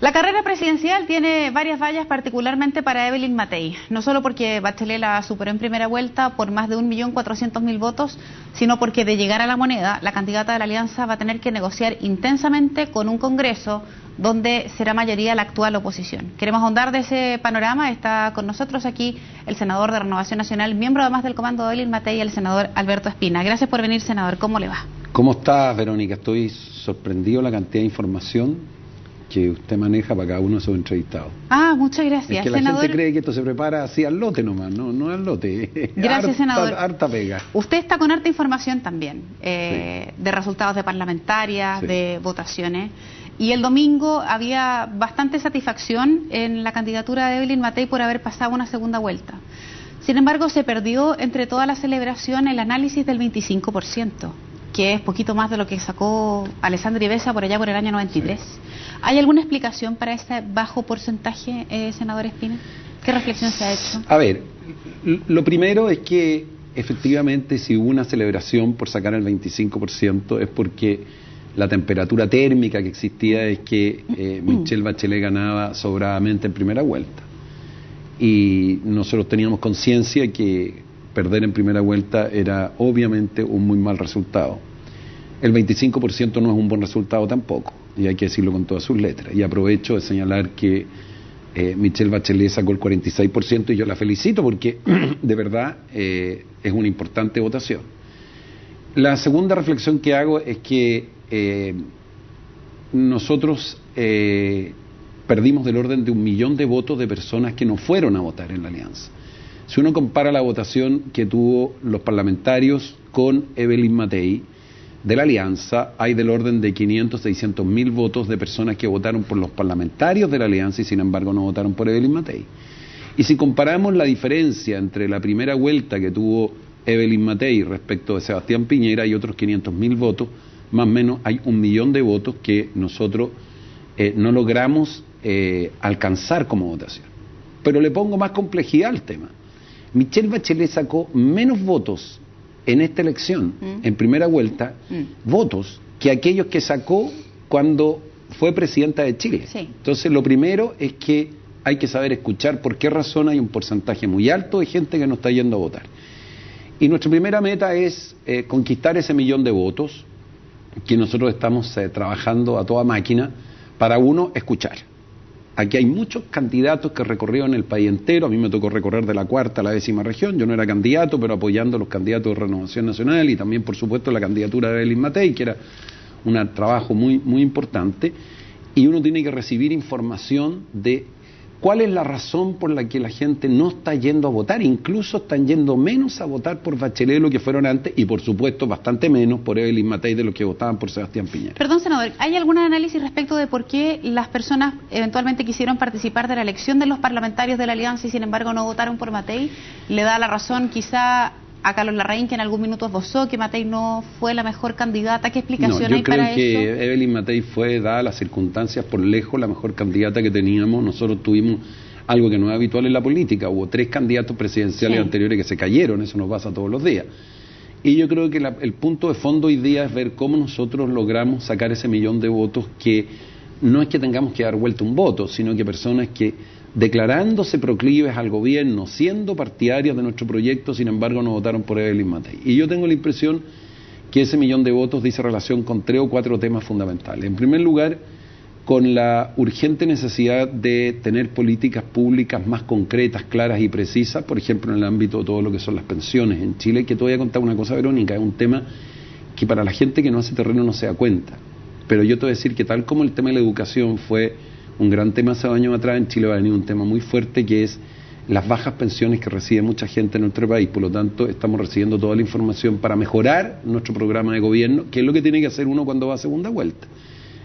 La carrera presidencial tiene varias vallas, particularmente para Evelyn Matei, no solo porque Bachelet la superó en primera vuelta por más de 1.400.000 votos, sino porque de llegar a la moneda, la candidata de la Alianza va a tener que negociar intensamente con un Congreso donde será mayoría la actual oposición. Queremos ahondar de ese panorama. Está con nosotros aquí el senador de Renovación Nacional, miembro además del comando de Evelyn Matei, el senador Alberto Espina. Gracias por venir, senador. ¿Cómo le va? ¿Cómo estás, Verónica? Estoy sorprendido la cantidad de información que usted maneja para cada uno de sus entrevistados. Muchas gracias. Es que la gente cree que esto se prepara así al lote nomás, no al lote. Gracias, senador. Harta pega. Usted está con harta información también, Sí. de resultados de parlamentarias, Sí. de votaciones. Y el domingo había bastante satisfacción en la candidatura de Evelyn Matei por haber pasado una segunda vuelta. Sin embargo, se perdió entre toda la celebración el análisis del 25%, que es poquito más de lo que sacó Alessandra Ibesa por allá por el año 93. Sí. ¿Hay alguna explicación para ese bajo porcentaje, senador Espina? ¿Qué reflexión se ha hecho? A ver, lo primero es que efectivamente si hubo una celebración por sacar el 25% es porque la temperatura térmica que existía es que Michelle Bachelet ganaba sobradamente en primera vuelta. Y nosotros teníamos conciencia que perder en primera vuelta era obviamente un muy mal resultado. El 25% no es un buen resultado tampoco, y hay que decirlo con todas sus letras. Y aprovecho de señalar que Michelle Bachelet sacó el 46% y yo la felicito porque de verdad es una importante votación. La segunda reflexión que hago es que nosotros perdimos del orden de 1 millón de votos de personas que no fueron a votar en la Alianza. Si uno compara la votación que tuvo los parlamentarios con Evelyn Matei de la Alianza, hay del orden de 500, 600 mil votos de personas que votaron por los parlamentarios de la Alianza y sin embargo no votaron por Evelyn Matei. Y si comparamos la diferencia entre la primera vuelta que tuvo Evelyn Matei respecto de Sebastián Piñera y otros 500 mil votos, más o menos hay 1 millón de votos que nosotros no logramos alcanzar como votación. Pero le pongo más complejidad al tema. Michelle Bachelet sacó menos votos en esta elección, en primera vuelta, votos que aquellos que sacó cuando fue presidenta de Chile. Sí. Entonces, lo primero es que hay que saber escuchar por qué razón hay un porcentaje muy alto de gente que no está yendo a votar. Y nuestra primera meta es conquistar ese 1 millón de votos que nosotros estamos trabajando a toda máquina para uno escuchar. Aquí hay muchos candidatos que recorrieron el país entero. A mí me tocó recorrer de la 4ª a la 10ª región. Yo no era candidato, pero apoyando a los candidatos de Renovación Nacional y también, por supuesto, la candidatura de Evelyn Matei, que era un trabajo muy, muy importante. Y uno tiene que recibir información de cuál es la razón por la que la gente no está yendo a votar. Incluso están yendo menos a votar por Bachelet de lo que fueron antes y, por supuesto, bastante menos por Evelyn Matei de los que votaban por Sebastián Piñera. Perdón, senador, ¿hay algún análisis respecto de por qué las personas eventualmente quisieron participar de la elección de los parlamentarios de la Alianza y sin embargo no votaron por Matei? ¿Le da la razón quizá a Carlos Larraín, que en algún minuto esbozó que Matei no fue la mejor candidata? ¿Qué explicación hay para eso? Yo creo que Evelyn Matei fue, dadas las circunstancias, por lejos la mejor candidata que teníamos. Nosotros tuvimos algo que no es habitual en la política. Hubo 3 candidatos presidenciales anteriores que se cayeron, eso nos pasa todos los días. Y yo creo que el punto de fondo hoy día es ver cómo nosotros logramos sacar ese 1 millón de votos, que no es que tengamos que dar vuelta un voto, sino que personas que, declarándose proclives al gobierno, siendo partidarias de nuestro proyecto, sin embargo no votaron por Evelyn Matei. Y yo tengo la impresión que ese 1 millón de votos dice relación con 3 o 4 temas fundamentales. En primer lugar, con la urgente necesidad de tener políticas públicas más concretas, claras y precisas, por ejemplo, en el ámbito de todo lo que son las pensiones en Chile, que te voy a contar una cosa, Verónica, es un tema que para la gente que no hace terreno no se da cuenta. Pero yo te voy a decir que tal como el tema de la educación fue un gran tema hace años atrás, en Chile va a venir un tema muy fuerte que es las bajas pensiones que recibe mucha gente en nuestro país. Por lo tanto, estamos recibiendo toda la información para mejorar nuestro programa de gobierno, que es lo que tiene que hacer uno cuando va a segunda vuelta.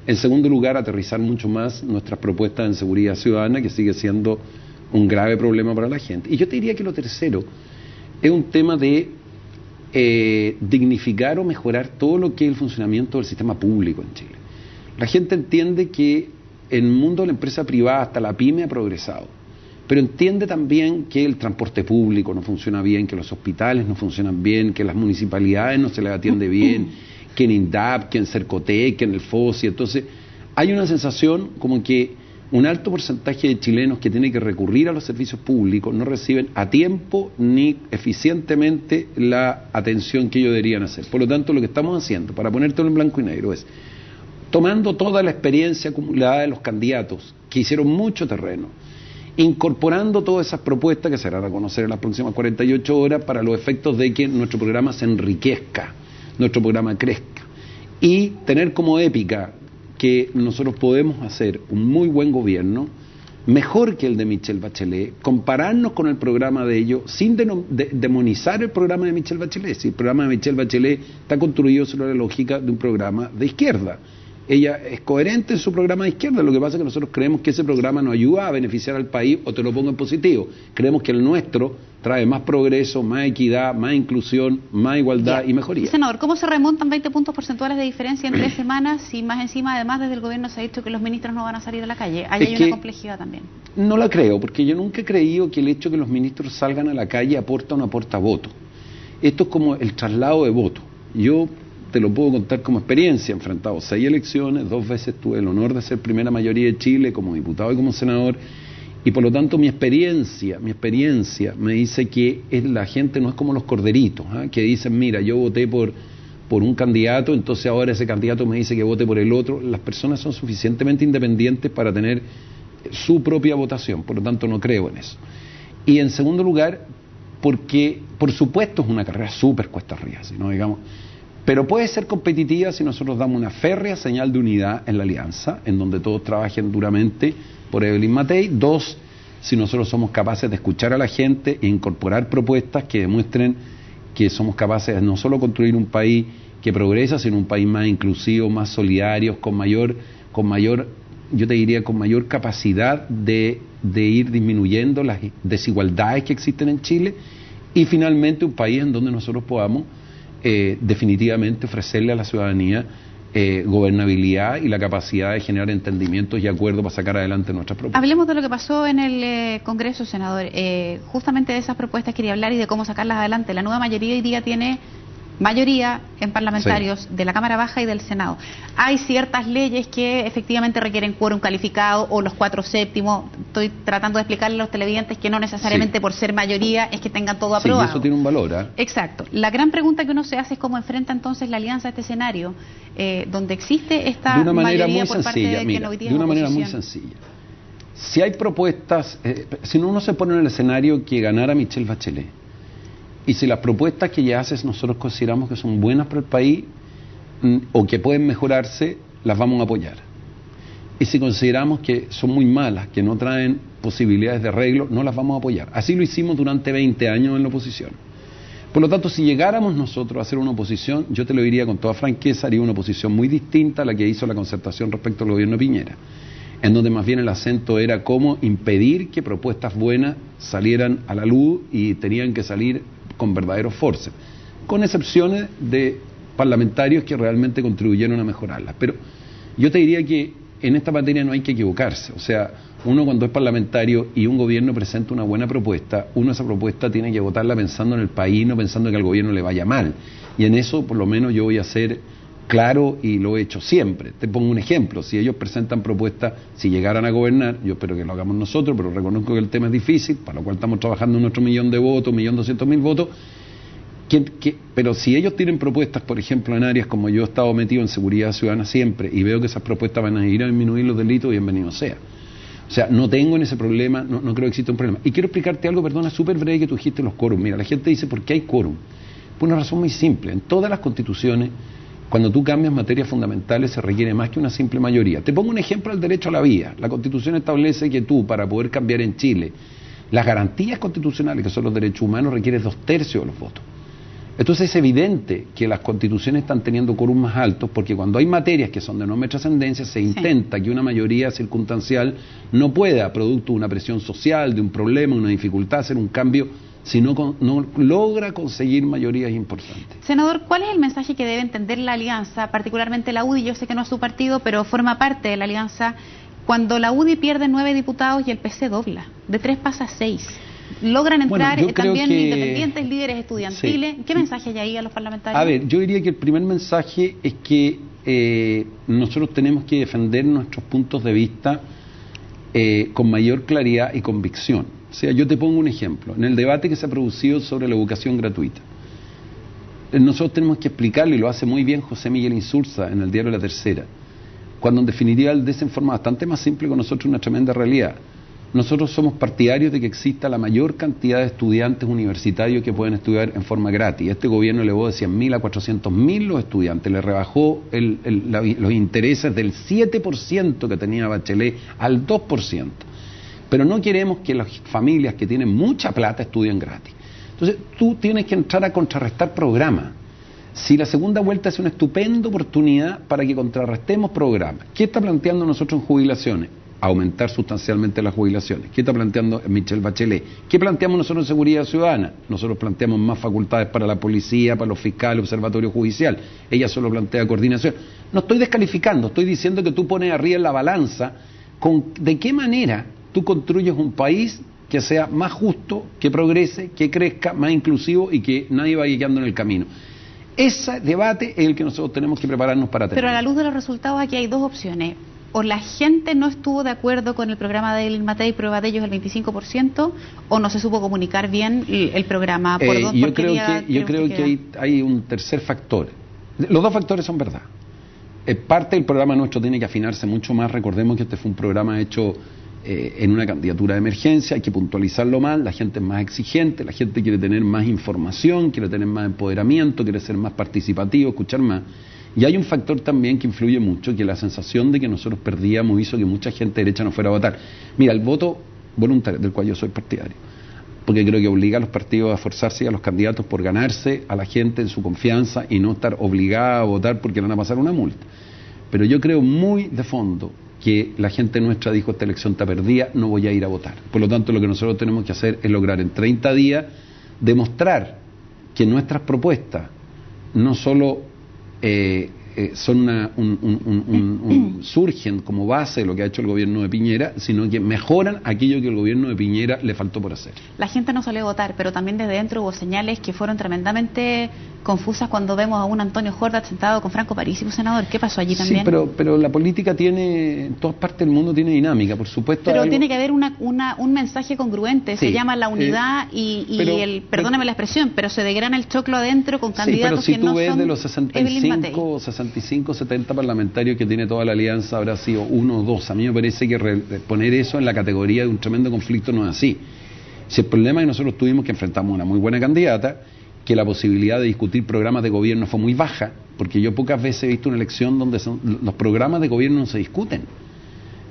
En segundo lugar, aterrizar mucho más nuestras propuestas en seguridad ciudadana, que sigue siendo un grave problema para la gente. Y yo te diría que lo tercero es un tema de dignificar o mejorar todo lo que es el funcionamiento del sistema público en Chile. La gente entiende que en el mundo de la empresa privada hasta la pyme ha progresado, pero entiende también que el transporte público no funciona bien, que los hospitales no funcionan bien, que las municipalidades no se les atiende bien, que en INDAP, que en Cercotec, que en el FOSI. Entonces hay una sensación como que un alto porcentaje de chilenos que tienen que recurrir a los servicios públicos no reciben a tiempo ni eficientemente la atención que ellos deberían hacer. Por lo tanto, lo que estamos haciendo, para ponértelo en blanco y negro, es tomando toda la experiencia acumulada de los candidatos que hicieron mucho terreno, incorporando todas esas propuestas que se harán a conocer en las próximas 48 horas para los efectos de que nuestro programa se enriquezca, nuestro programa crezca, y tener como épica que nosotros podemos hacer un muy buen gobierno, mejor que el de Michelle Bachelet, compararnos con el programa de ellos sin demonizar el programa de Michelle Bachelet. Si el programa de Michelle Bachelet está construido sobre la lógica de un programa de izquierda, ella es coherente en su programa de izquierda. Lo que pasa es que nosotros creemos que ese programa nos ayuda a beneficiar al país, o te lo pongo en positivo. Creemos que el nuestro trae más progreso, más equidad, más inclusión, más igualdad y mejoría. Senador, ¿cómo se remontan 20 puntos porcentuales de diferencia en 3 semanas y más encima, además, desde el gobierno se ha dicho que los ministros no van a salir a la calle? Ahí hay una complejidad también. No la creo, porque yo nunca he creído que el hecho de que los ministros salgan a la calle aporta o no aporta voto. Esto es como el traslado de voto. Yo te lo puedo contar como experiencia, enfrentado 6 elecciones, 2 veces tuve el honor de ser primera mayoría de Chile como diputado y como senador, y por lo tanto mi experiencia me dice que la gente no es como los corderitos, que dicen, mira, yo voté por un candidato, entonces ahora ese candidato me dice que vote por el otro. Las personas son suficientemente independientes para tener su propia votación, por lo tanto no creo en eso. Y en segundo lugar, porque por supuesto es una carrera súper cuesta arriba, si no digamos, pero puede ser competitiva si nosotros damos una férrea señal de unidad en la alianza, en donde todos trabajen duramente por Evelyn Matei. 2, si nosotros somos capaces de escuchar a la gente e incorporar propuestas que demuestren que somos capaces de no solo construir un país que progresa, sino un país más inclusivo, más solidario, con mayor, yo te diría, con mayor capacidad de ir disminuyendo las desigualdades que existen en Chile, y finalmente un país en donde nosotros podamos definitivamente ofrecerle a la ciudadanía gobernabilidad y la capacidad de generar entendimientos y acuerdos para sacar adelante nuestras propuestas. Hablemos de lo que pasó en el Congreso, senador. Justamente de esas propuestas quería hablar y de cómo sacarlas adelante. La nueva mayoría hoy día tiene mayoría en parlamentarios de la Cámara Baja y del Senado. Hay ciertas leyes que efectivamente requieren quórum calificado o los 4/7. Estoy tratando de explicarle a los televidentes que no necesariamente por ser mayoría es que tengan todo aprobado. Sí, eso tiene un valor, Exacto. La gran pregunta que uno se hace es cómo enfrenta entonces la alianza a este escenario, donde existe esta mayoría por parte de quien hoy día es oposición. De una manera muy sencilla. Si hay propuestas, si uno se pone en el escenario que ganara Michelle Bachelet, y si las propuestas que ella hace nosotros consideramos que son buenas para el país o que pueden mejorarse, las vamos a apoyar. Y si consideramos que son muy malas, que no traen posibilidades de arreglo, no las vamos a apoyar. Así lo hicimos durante 20 años en la oposición. Por lo tanto, si llegáramos nosotros a hacer una oposición, yo te lo diría con toda franqueza, haría una oposición muy distinta a la que hizo la Concertación respecto al gobierno de Piñera, en donde más bien el acento era cómo impedir que propuestas buenas salieran a la luz, y tenían que salir con verdaderos forces, con excepciones de parlamentarios que realmente contribuyeron a mejorarlas. Pero yo te diría que en esta materia no hay que equivocarse. O sea, uno cuando es parlamentario y un gobierno presenta una buena propuesta, uno esa propuesta tiene que votarla pensando en el país, no pensando en que al gobierno le vaya mal. Y en eso, por lo menos, yo voy a ser claro, y lo he hecho siempre. Te pongo un ejemplo: si ellos presentan propuestas, si llegaran a gobernar, yo espero que lo hagamos nosotros, pero reconozco que el tema es difícil, para lo cual estamos trabajando en nuestro 1.000.000 de votos, 1.200.000 votos, pero si ellos tienen propuestas, por ejemplo, en áreas como yo he estado metido en seguridad ciudadana siempre, y veo que esas propuestas van a ir a disminuir los delitos, bienvenido sea. O sea, no tengo en ese problema, no creo que exista un problema. Y quiero explicarte algo, perdona, súper breve, que tú dijiste los quórum. Mira, la gente dice, ¿por qué hay quórum? Por una razón muy simple. En todas las constituciones, cuando tú cambias materias fundamentales, se requiere más que una simple mayoría. Te pongo un ejemplo: al derecho a la vida. La Constitución establece que tú, para poder cambiar en Chile las garantías constitucionales, que son los derechos humanos, requieres 2/3 de los votos. Entonces es evidente que las constituciones están teniendo quórum más altos, porque cuando hay materias que son de enorme trascendencia, se intenta que una mayoría circunstancial no pueda, producto de una presión social, de un problema, una dificultad, hacer un cambio, si no logra conseguir mayorías importantes. Senador, ¿cuál es el mensaje que debe entender la alianza, particularmente la UDI? Yo sé que no es su partido, pero forma parte de la alianza, cuando la UDI pierde 9 diputados y el PC dobla, de 3 pasa a 6. Logran entrar también independientes, líderes estudiantiles. Sí. ¿Qué mensaje hay ahí a los parlamentarios? A ver, yo diría que el primer mensaje es que nosotros tenemos que defender nuestros puntos de vista con mayor claridad y convicción. O sea, yo te pongo un ejemplo. En el debate que se ha producido sobre la educación gratuita, nosotros tenemos que explicarlo, y lo hace muy bien José Miguel Insulza en el diario La Tercera, cuando en definitiva él desinforma bastante más simple con nosotros una tremenda realidad. Nosotros somos partidarios de que exista la mayor cantidad de estudiantes universitarios que pueden estudiar en forma gratis. Este gobierno elevó de 100.000 a 400.000 los estudiantes, le rebajó los intereses del 7% que tenía Bachelet al 2%. Pero no queremos que las familias que tienen mucha plata estudien gratis. Entonces tú tienes que entrar a contrarrestar programas. Si la segunda vuelta es una estupenda oportunidad para que contrarrestemos programas. ¿Qué está planteando nosotros en jubilaciones? Aumentar sustancialmente las jubilaciones. ¿Qué está planteando Michelle Bachelet? ¿Qué planteamos nosotros en seguridad ciudadana? Nosotros planteamos más facultades para la policía, para los fiscales, observatorio judicial. Ella solo plantea coordinación. No estoy descalificando, estoy diciendo que tú pones arriba en la balanza de qué manera tú construyes un país que sea más justo, que progrese, que crezca, más inclusivo y que nadie vaya quedando en el camino. Ese debate es el que nosotros tenemos que prepararnos para tener. Pero a la luz de los resultados aquí hay dos opciones. O la gente no estuvo de acuerdo con el programa de Evelyn Matei, prueba de ellos el 25%, o no se supo comunicar bien el programa. Yo creo que hay un tercer factor. Los dos factores son verdad. Parte del programa nuestro tiene que afinarse mucho más. Recordemos que este fue un programa hecho en una candidatura de emergencia, hay que puntualizarlo más, la gente es más exigente, la gente quiere tener más información, quiere tener más empoderamiento, quiere ser más participativo, escuchar más. Y hay un factor también que influye mucho, que la sensación de que nosotros perdíamos hizo que mucha gente derecha no fuera a votar. Mira, el voto voluntario, del cual yo soy partidario, porque creo que obliga a los partidos a esforzarse y a los candidatos por ganarse a la gente en su confianza y no estar obligada a votar porque le van a pasar una multa. Pero yo creo muy de fondo que la gente nuestra dijo: esta elección está perdida, no voy a ir a votar. Por lo tanto, lo que nosotros tenemos que hacer es lograr en 30 días demostrar que nuestras propuestas no solo surgen como base de lo que ha hecho el gobierno de Piñera, sino que mejoran aquello que el gobierno de Piñera le faltó por hacer. La gente no salió a votar, pero también desde dentro hubo señales que fueron tremendamente confusas cuando vemos a un Antonio Horvath sentado con Franco Parisi, senador. ¿Qué pasó allí también? Sí, pero la política tiene, en todas partes del mundo tiene dinámica, por supuesto. Pero tiene que haber un mensaje congruente, sí, se llama la unidad perdóname la expresión, pero se degrana el choclo adentro con candidatos que no son. Sí, pero si tú ves de los 65, 70 parlamentarios que tiene toda la alianza, habrá sido 1 o 2. A mí me parece que poner eso en la categoría de un tremendo conflicto no es así. Si el problema es que nosotros tuvimos que enfrentar una muy buena candidata, que la posibilidad de discutir programas de gobierno fue muy baja, porque yo pocas veces he visto una elección donde los programas de gobierno no se discuten.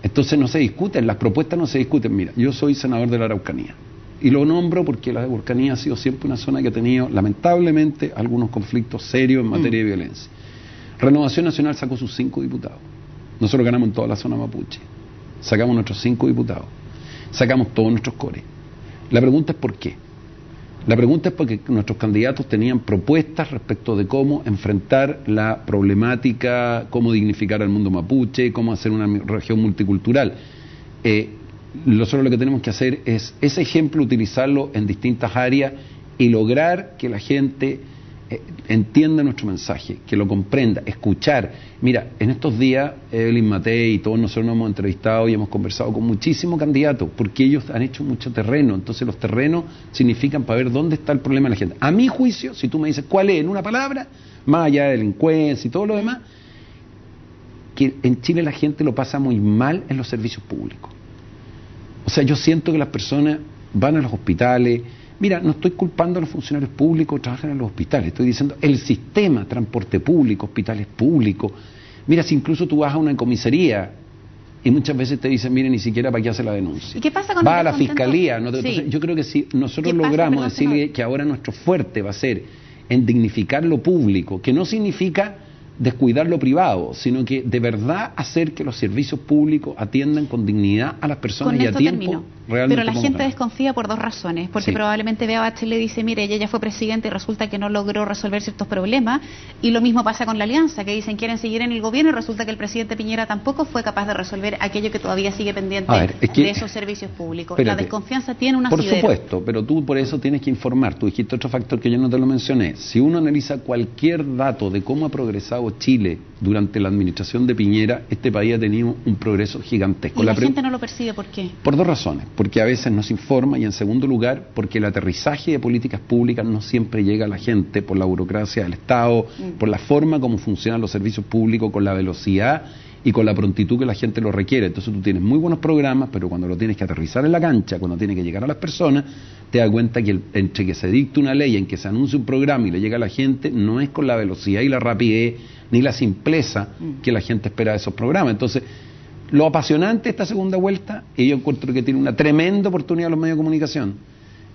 Entonces no se discuten, las propuestas no se discuten. Mira, yo soy senador de la Araucanía, y lo nombro porque la Araucanía ha sido siempre una zona que ha tenido, lamentablemente, algunos conflictos serios en materia de violencia. Renovación Nacional sacó sus 5 diputados. Nosotros ganamos en toda la zona mapuche. Sacamos nuestros 5 diputados. Sacamos todos nuestros cores. La pregunta es ¿por qué? La pregunta es porque nuestros candidatos tenían propuestas respecto de cómo enfrentar la problemática, cómo dignificar al mundo mapuche, cómo hacer una región multicultural. Nosotros lo que tenemos que hacer es ese ejemplo, utilizarlo en distintas áreas y lograr que la gente entienda nuestro mensaje, que lo comprenda, escuchar. Mira, en estos días Evelyn Matei y todos nosotros nos hemos entrevistado y hemos conversado con muchísimos candidatos, porque ellos han hecho mucho terreno. Entonces los terrenos significan para ver dónde está el problema de la gente. A mi juicio, si tú me dices cuál es en una palabra, más allá de delincuencia y todo lo demás, que en Chile la gente lo pasa muy mal en los servicios públicos. O sea, yo siento que las personas van a los hospitales. Mira, no estoy culpando a los funcionarios públicos que trabajan en los hospitales, estoy diciendo el sistema, transporte público, hospitales públicos. Mira, si incluso tú vas a una comisaría y muchas veces te dicen, mire, ni siquiera para qué hace la denuncia. ¿Y qué pasa con va a la fiscalía? ¿No? Entonces, sí. Yo creo que si nosotros logramos decirle que ahora nuestro fuerte va a ser en dignificar lo público, que no significa descuidar lo privado, sino que de verdad hacer que los servicios públicos atiendan con dignidad a las personas y a tiempo. realmente Pero la podemos gente ganar. desconfía por dos razones, porque Sí. probablemente ve a Bachelet y dice, mire, ella ya fue presidenta y resulta que no logró resolver ciertos problemas, y lo mismo pasa con la alianza, que dicen quieren seguir en el gobierno y resulta que el presidente Piñera tampoco fue capaz de resolver aquello que todavía sigue pendiente A ver, es que- de esos servicios públicos. Espérate. La desconfianza tiene un Por asidero. supuesto, pero tú por eso tienes que informar. Tú dijiste otro factor que yo no te lo mencioné. Si uno analiza cualquier dato de cómo ha progresado Chile durante la administración de Piñera, este país ha tenido un progreso gigantesco. Y la pre- gente no lo percibe, ¿por qué? Por dos razones. Porque a veces no se informa y en segundo lugar, porque el aterrizaje de políticas públicas no siempre llega a la gente por la burocracia del Estado, por la forma como funcionan los servicios públicos, con la velocidad y con la prontitud que la gente lo requiere. Entonces tú tienes muy buenos programas, pero cuando lo tienes que aterrizar en la cancha, cuando tiene que llegar a las personas, te das cuenta que entre que se dicta una ley, en que se anuncia un programa y le llega a la gente, no es con la velocidad y la rapidez, ni la simpleza que la gente espera de esos programas. Entonces, lo apasionante de esta segunda vuelta, y yo encuentro que tiene una tremenda oportunidad los medios de comunicación,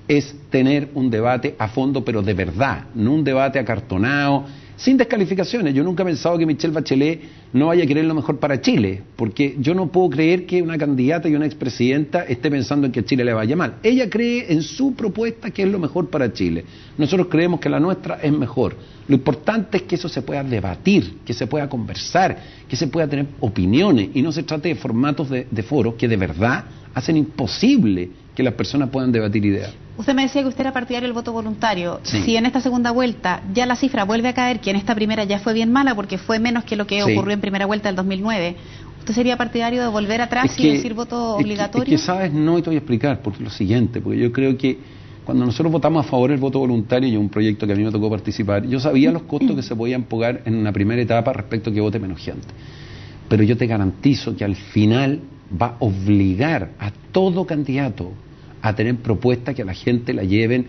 es tener un debate a fondo, pero de verdad, no un debate acartonado, sin descalificaciones. Yo nunca he pensado que Michelle Bachelet no vaya a querer lo mejor para Chile, porque yo no puedo creer que una candidata y una expresidenta esté pensando en que a Chile le vaya mal. Ella cree en su propuesta que es lo mejor para Chile. Nosotros creemos que la nuestra es mejor. Lo importante es que eso se pueda debatir, que se pueda conversar, que se pueda tener opiniones y no se trate de formatos de foros que de verdad hacen imposible que las personas puedan debatir ideas. Usted me decía que usted era partidario del voto voluntario. Sí. Si en esta segunda vuelta ya la cifra vuelve a caer, que en esta primera ya fue bien mala porque fue menos que lo que Sí. ocurrió en primera vuelta del 2009, ¿usted sería partidario de volver atrás Es y decir voto obligatorio? Es que, sabes, no, y te voy a explicar, porque lo siguiente, porque yo creo que cuando nosotros votamos a favor del voto voluntario, y un proyecto que a mí me tocó participar, yo sabía los costos que se podían pagar en una primera etapa respecto a que vote menos gente. Pero yo te garantizo que al final va a obligar a todo candidato a tener propuestas que a la gente la lleven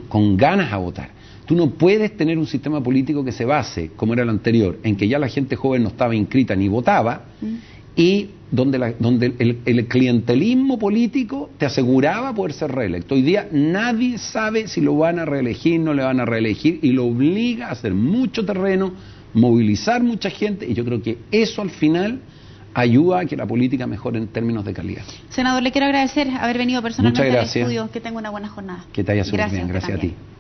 con ganas a votar. Tú no puedes tener un sistema político que se base, como era el anterior, en que ya la gente joven no estaba inscrita ni votaba, y donde el clientelismo político te aseguraba poder ser reelecto. Hoy día nadie sabe si lo van a reelegir, no le van a reelegir, y lo obliga a hacer mucho terreno, movilizar mucha gente, y yo creo que eso al final ayuda a que la política mejore en términos de calidad. Senador, le quiero agradecer haber venido personalmente Muchas al gracias. estudio. Que tenga una buena jornada. Que te haya súper bien, usted gracias a también. ti.